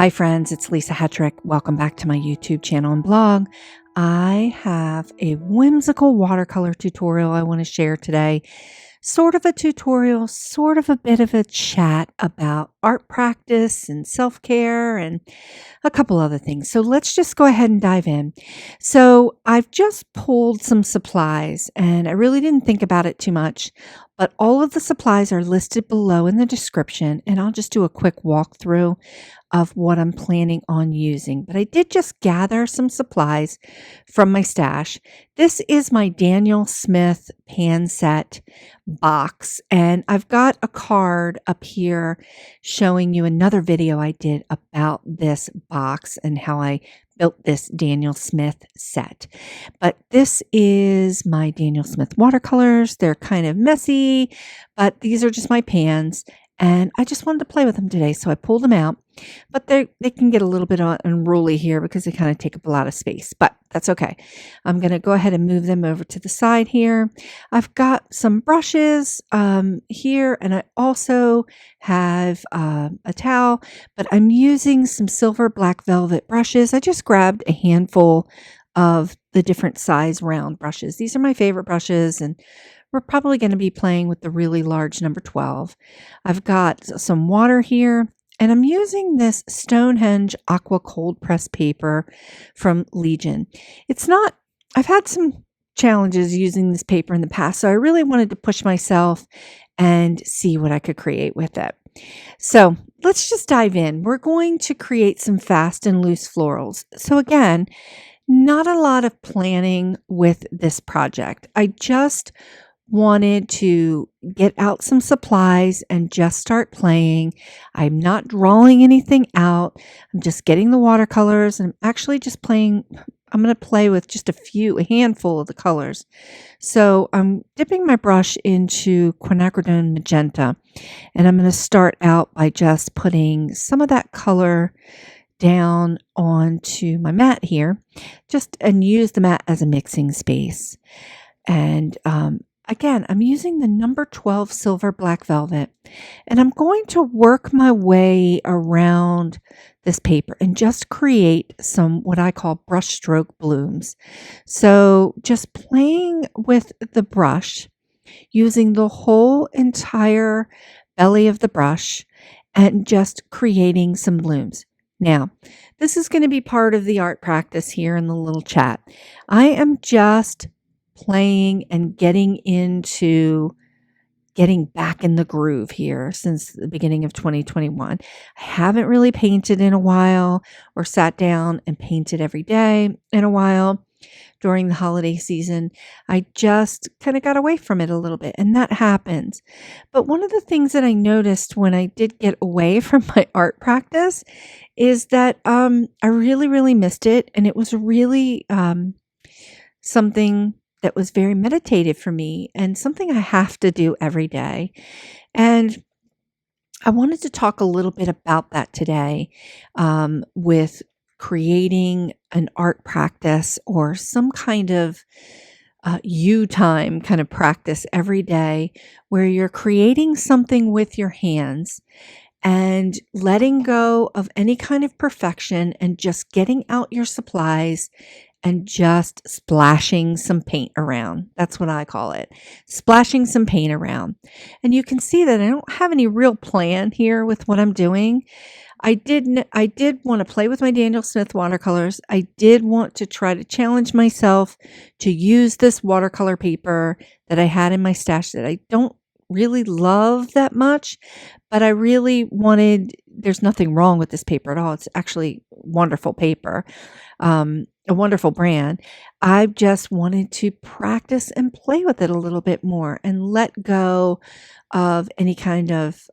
Hi friends, it's Lisa Hetrick. Welcome back to my YouTube channel and blog. I have a whimsical watercolor tutorial I want to share today. Sort of a tutorial, sort of a bit of a chat about art practice and self-care and a couple other things. So let's just go ahead and dive in. So I've just pulled some supplies and I really didn't think about it too much, but all of the supplies are listed below in the description and I'll just do a quick walkthrough of what I'm planning on using. But I did just gather some supplies from my stash. This is my Daniel Smith pan set box, and I've got a card up here showing you another video I did about this box and how I built this Daniel Smith set. But this is my Daniel Smith watercolors. They're kind of messy, but these are just my pans. And I just wanted to play with them today, so I pulled them out. But they can get a little bit unruly here because they kind of take up a lot of space, but that's okay. I'm going to go ahead and move them over to the side here. I've got some brushes here, and I also have a towel, but I'm using some silver black velvet brushes. I just grabbed a handful of the different size round brushes. These are my favorite brushes, and we're probably going to be playing with the really large number 12. I've got some water here, and I'm using this Stonehenge Aqua cold press paper from Legion. I've had some challenges using this paper in the past, so I really wanted to push myself and see what I could create with it. So let's just dive in. We're going to create some fast and loose florals. So again, not a lot of planning with this project. I just wanted to get out some supplies and just start playing. I'm not drawing anything out. I'm just getting the watercolors and I'm actually just playing. I'm going to play with just a handful of the colors. So I'm dipping my brush into quinacridone magenta, and I'm going to start out by just putting some of that color down onto my mat here, and use the mat as a mixing space. And again, I'm using the number 12 silver black velvet, and I'm going to work my way around this paper and just create some what I call brush stroke blooms. So just playing with the brush, using the whole entire belly of the brush and just creating some blooms. Now, this is going to be part of the art practice here in the little chat. I am just playing and getting back in the groove here since the beginning of 2021. I haven't really painted in a while or sat down and painted every day in a while during the holiday season. I just kind of got away from it a little bit, and that happens. But one of the things that I noticed when I did get away from my art practice is that I really, really missed it, and it was really something that was very meditative for me and something I have to do every day. And I wanted to talk a little bit about that today with creating an art practice or some kind of you time kind of practice every day where you're creating something with your hands and letting go of any kind of perfection and just getting out your supplies and just splashing some paint around. That's what I call it. Splashing some paint around. And you can see that I don't have any real plan here with what I'm doing. I did want to play with my Daniel Smith watercolors. I did want to try to challenge myself to use this watercolor paper that I had in my stash that I don't really love that much, but I really wanted, there's nothing wrong with this paper at all. It's actually wonderful paper, a wonderful brand. I just wanted to practice and play with it a little bit more and let go of any kind of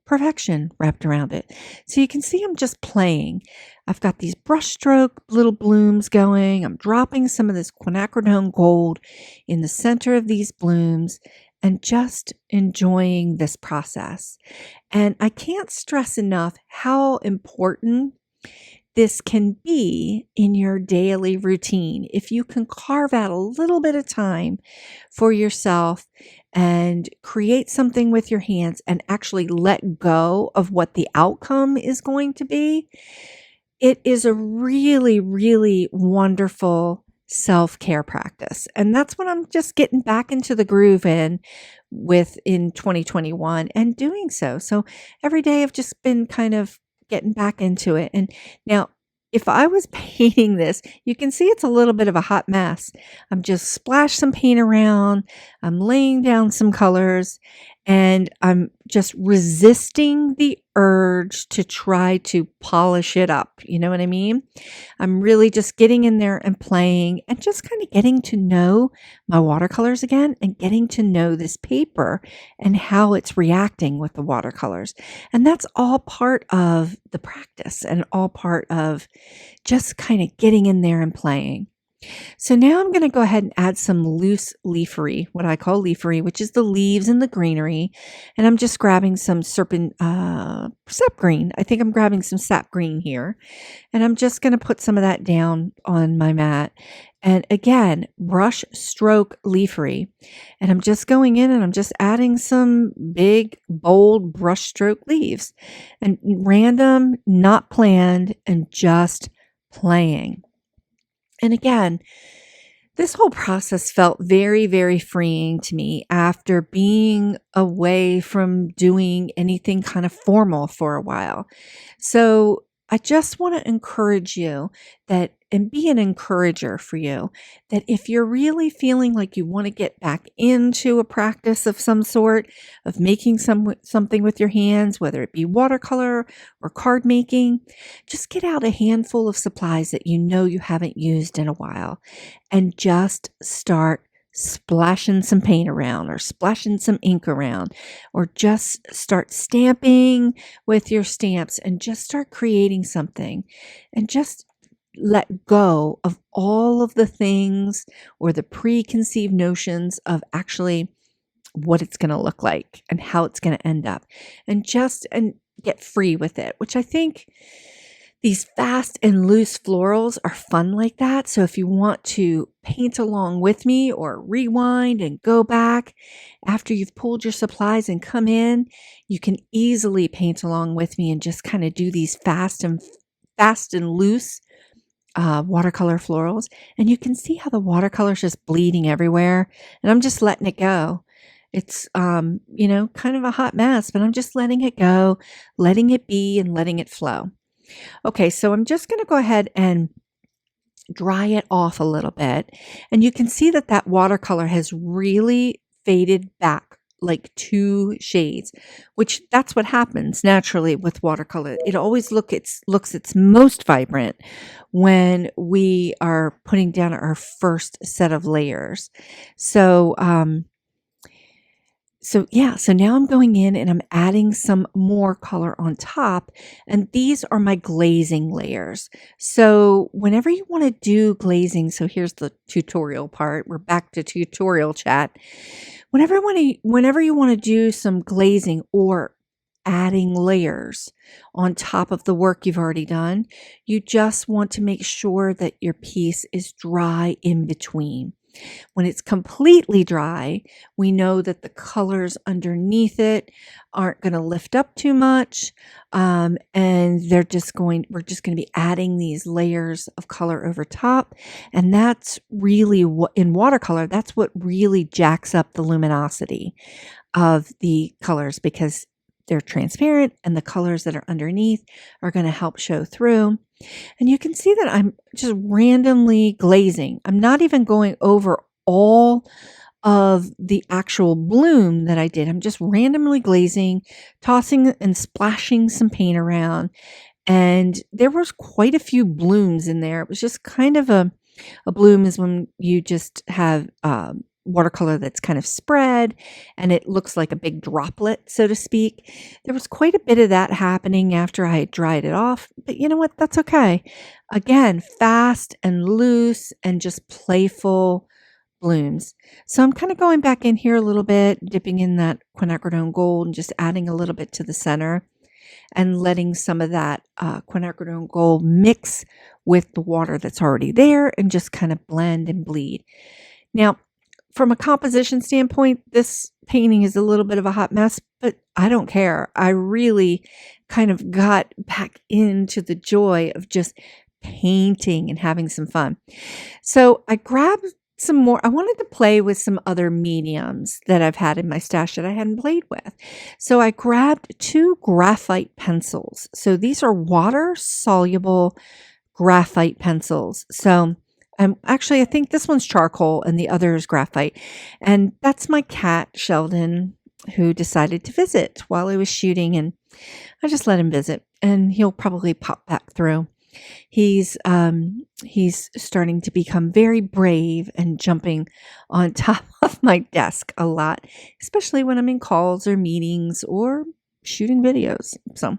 perfection wrapped around it. So you can see I'm just playing. I've got these brushstroke little blooms going. I'm dropping some of this quinacridone gold in the center of these blooms and just enjoying this process. And I can't stress enough how important this can be in your daily routine. If you can carve out a little bit of time for yourself and create something with your hands and actually let go of what the outcome is going to be, it is a really, really wonderful self-care practice. And that's what I'm just getting back into the groove in 2021 and doing so. So every day I've just been kind of getting back into it. And now if I was painting this, you can see it's a little bit of a hot mess. I'm just splash some paint around. I'm laying down some colors and I'm just resisting the urge to try to polish it up. You know what I mean? I'm really just getting in there and playing and just kind of getting to know my watercolors again and getting to know this paper and how it's reacting with the watercolors. And that's all part of the practice and all part of just kind of getting in there and playing. So now I'm going to go ahead and add some loose leafery, what I call leafery, which is the leaves and the greenery. And I'm just grabbing some sap green. I think I'm grabbing some sap green here. And I'm just going to put some of that down on my mat. And again, brush stroke leafery. And I'm just going in and I'm just adding some big, bold brush stroke leaves. And random, not planned, and just playing. And again, this whole process felt very, very freeing to me after being away from doing anything kind of formal for a while. So I just want to encourage you that, and be an encourager for you, that if you're really feeling like you want to get back into a practice of some sort, of making something with your hands, whether it be watercolor or card making, just get out a handful of supplies that you know you haven't used in a while and just start splashing some paint around or splashing some ink around, or just start stamping with your stamps and just start creating something, and just let go of all of the things or the preconceived notions of actually what it's going to look like and how it's going to end up, and get free with it, which I think these fast and loose florals are fun like that. So if you want to paint along with me or rewind and go back after you've pulled your supplies and come in, you can easily paint along with me and just kind of do these fast and loose watercolor florals. And you can see how the watercolor is just bleeding everywhere. And I'm just letting it go. It's, kind of a hot mess, but I'm just letting it go, letting it be, and letting it flow. Okay, so I'm just going to go ahead and dry it off a little bit. And you can see that watercolor has really faded back like 2 shades, which that's what happens naturally with watercolor. It always looks its most vibrant when we are putting down our first set of layers. So now I'm going in and I'm adding some more color on top, and these are my glazing layers. So whenever you want to do glazing, so here's the tutorial part. We're back to tutorial chat. Whenever you want to do some glazing or adding layers on top of the work you've already done, you just want to make sure that your piece is dry in between. When it's completely dry, we know that the colors underneath it aren't going to lift up too much, and we're just going to be adding these layers of color over top. And that's really what, in watercolor, that's what really jacks up the luminosity of the colors, because they're transparent and the colors that are underneath are going to help show through. And you can see that I'm just randomly glazing. I'm not even going over all of the actual bloom that I did. I'm just randomly glazing, tossing and splashing some paint around. And there was quite a few blooms in there. It was just kind of a bloom is when you just have watercolor that's kind of spread and it looks like a big droplet, so to speak. There was quite a bit of that happening after I had dried it off, but you know what? That's okay. Again, fast and loose and just playful blooms. So I'm kind of going back in here a little bit, dipping in that quinacridone gold and just adding a little bit to the center and letting some of that quinacridone gold mix with the water that's already there and just kind of blend and bleed. Now, from a composition standpoint, this painting is a little bit of a hot mess, but I don't care. I really kind of got back into the joy of just painting and having some fun. So I grabbed some more. I wanted to play with some other mediums that I've had in my stash that I hadn't played with. So I grabbed 2 graphite pencils. So these are water soluble graphite pencils. So actually, I think this one's charcoal and the other is graphite. And that's my cat, Sheldon, who decided to visit while I was shooting. And I just let him visit, and he'll probably pop back through. He's starting to become very brave and jumping on top of my desk a lot, especially when I'm in calls or meetings or shooting videos. So,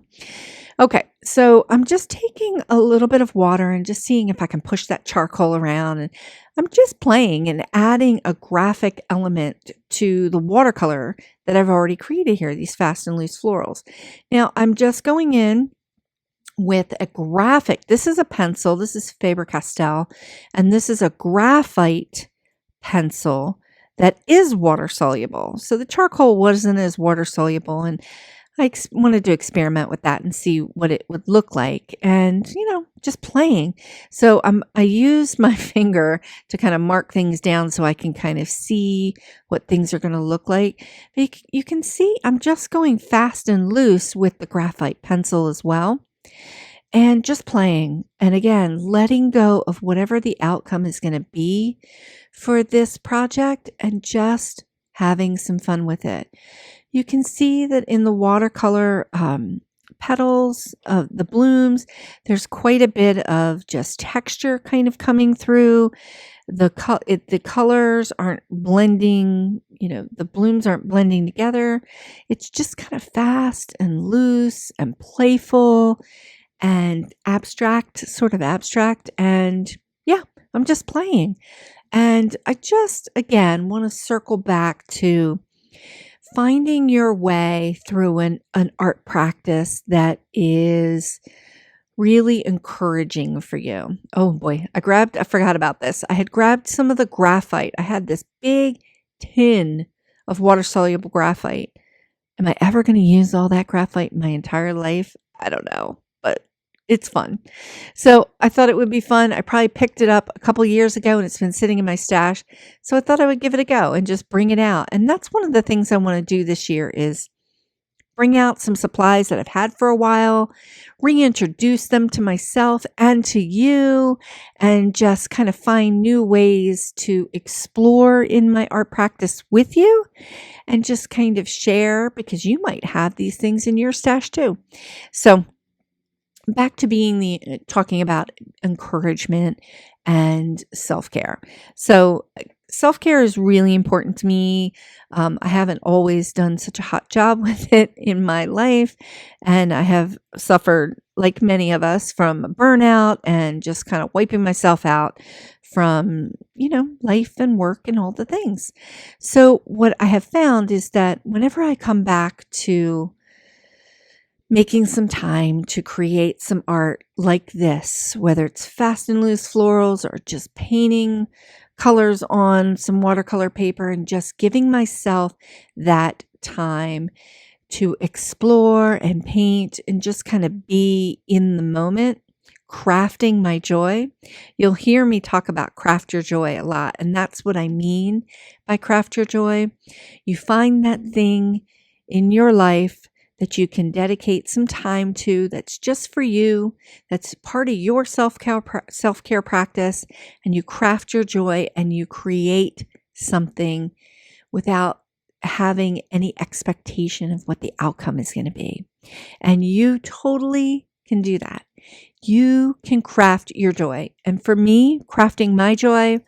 okay, so I'm just taking a little bit of water and just seeing if I can push that charcoal around, and I'm just playing and adding a graphic element to the watercolor that I've already created here, these fast and loose florals. Now I'm just going in with a graphic. This is a pencil. This is Faber-Castell, and this is a graphite pencil that is water soluble. So the charcoal wasn't as water soluble, and I wanted to experiment with that and see what it would look like, and just playing. So I use my finger to kind of mark things down so I can kind of see what things are going to look like. But you can see I'm just going fast and loose with the graphite pencil as well. And just playing, and again, letting go of whatever the outcome is going to be for this project and just having some fun with it. You can see that in the watercolor petals of the blooms, there's quite a bit of just texture kind of coming through. The colors aren't blending, the blooms aren't blending together. It's just kind of fast and loose and playful and abstract, sort of abstract. And yeah, I'm just playing. And I just, again, want to circle back to finding your way through an art practice that is really encouraging for you. Oh boy, I forgot about this. I had grabbed some of the graphite. I had this big tin of water soluble graphite. Am I ever going to use all that graphite in my entire life? I don't know, but it's fun. So I thought it would be fun. I probably picked it up a couple years ago and it's been sitting in my stash. So I thought I would give it a go and just bring it out. And that's one of the things I want to do this year is bring out some supplies that I've had for a while, reintroduce them to myself and to you, and just kind of find new ways to explore in my art practice with you and just kind of share, because you might have these things in your stash too. So back to talking about encouragement and self-care. So self-care is really important to me. I haven't always done such a hot job with it in my life, and I have suffered, like many of us, from burnout and just kind of wiping myself out from, life and work and all the things. So what I have found is that whenever I come back to making some time to create some art like this, whether it's fast and loose florals or just painting colors on some watercolor paper and just giving myself that time to explore and paint and just kind of be in the moment, crafting my joy. You'll hear me talk about craft your joy a lot, and that's what I mean by craft your joy. You find that thing in your life that you can dedicate some time to, that's just for you, that's part of your self-care practice, and you craft your joy and you create something without having any expectation of what the outcome is going to be. And you totally can do that. You can craft your joy. And for me, crafting my joy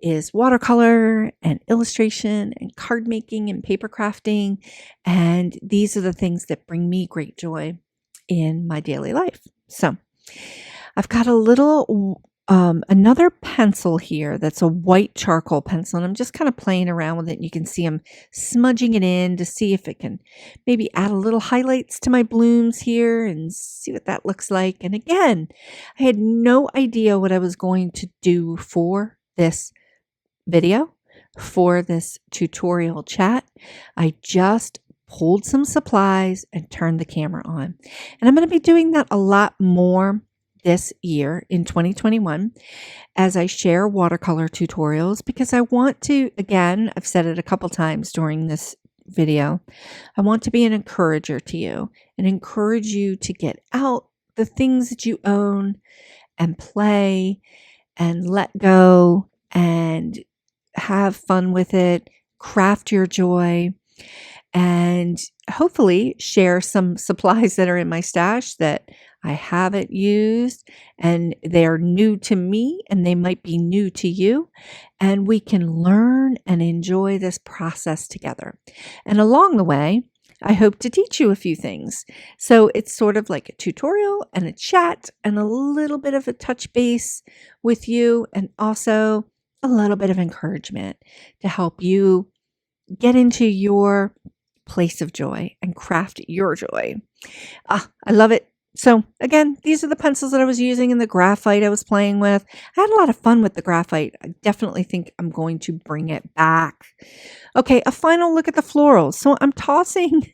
is watercolor and illustration and card making and paper crafting. And these are the things that bring me great joy in my daily life. So I've got a little, another pencil here that's a white charcoal pencil, and I'm just kind of playing around with it. You can see I'm smudging it in to see if it can maybe add a little highlights to my blooms here and see what that looks like. And again, I had no idea what I was going to do for this video, for this tutorial chat. I just pulled some supplies and turned the camera on. And I'm going to be doing that a lot more this year in 2021 as I share watercolor tutorials, because I want to, again, I've said it a couple times during this video, I want to be an encourager to you and encourage you to get out the things that you own and play and let go and have fun with it, craft your joy, and hopefully share some supplies that are in my stash that I haven't used and they're new to me and they might be new to you. And we can learn and enjoy this process together. And along the way, I hope to teach you a few things. So it's sort of like a tutorial and a chat and a little bit of a touch base with you, and also a little bit of encouragement to help you get into your place of joy and craft your joy. I love it. So again, these are the pencils that I was using and the graphite I was playing with. I had a lot of fun with the graphite. I definitely think I'm going to bring it back. Okay, a final look at the florals. So I'm tossing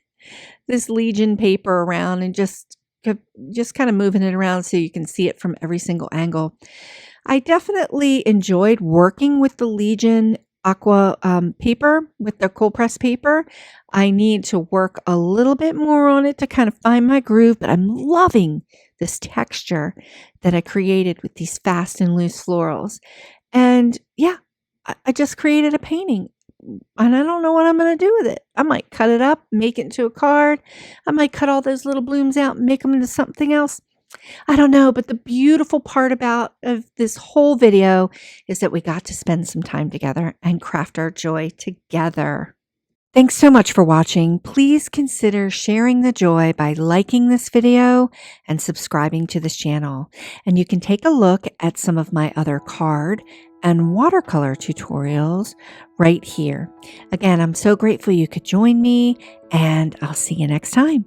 this Legion paper around and just kind of moving it around so you can see it from every single angle. I definitely enjoyed working with the Legion Aqua paper, with the cold press paper. I need to work a little bit more on it to kind of find my groove, but I'm loving this texture that I created with these fast and loose florals. And yeah, I just created a painting and I don't know what I'm going to do with it. I might cut it up, make it into a card. I might cut all those little blooms out and make them into something else. I don't know, but the beautiful part of this whole video is that we got to spend some time together and craft our joy together. Thanks so much for watching. Please consider sharing the joy by liking this video and subscribing to this channel. And you can take a look at some of my other card and watercolor tutorials right here. Again, I'm so grateful you could join me, and I'll see you next time.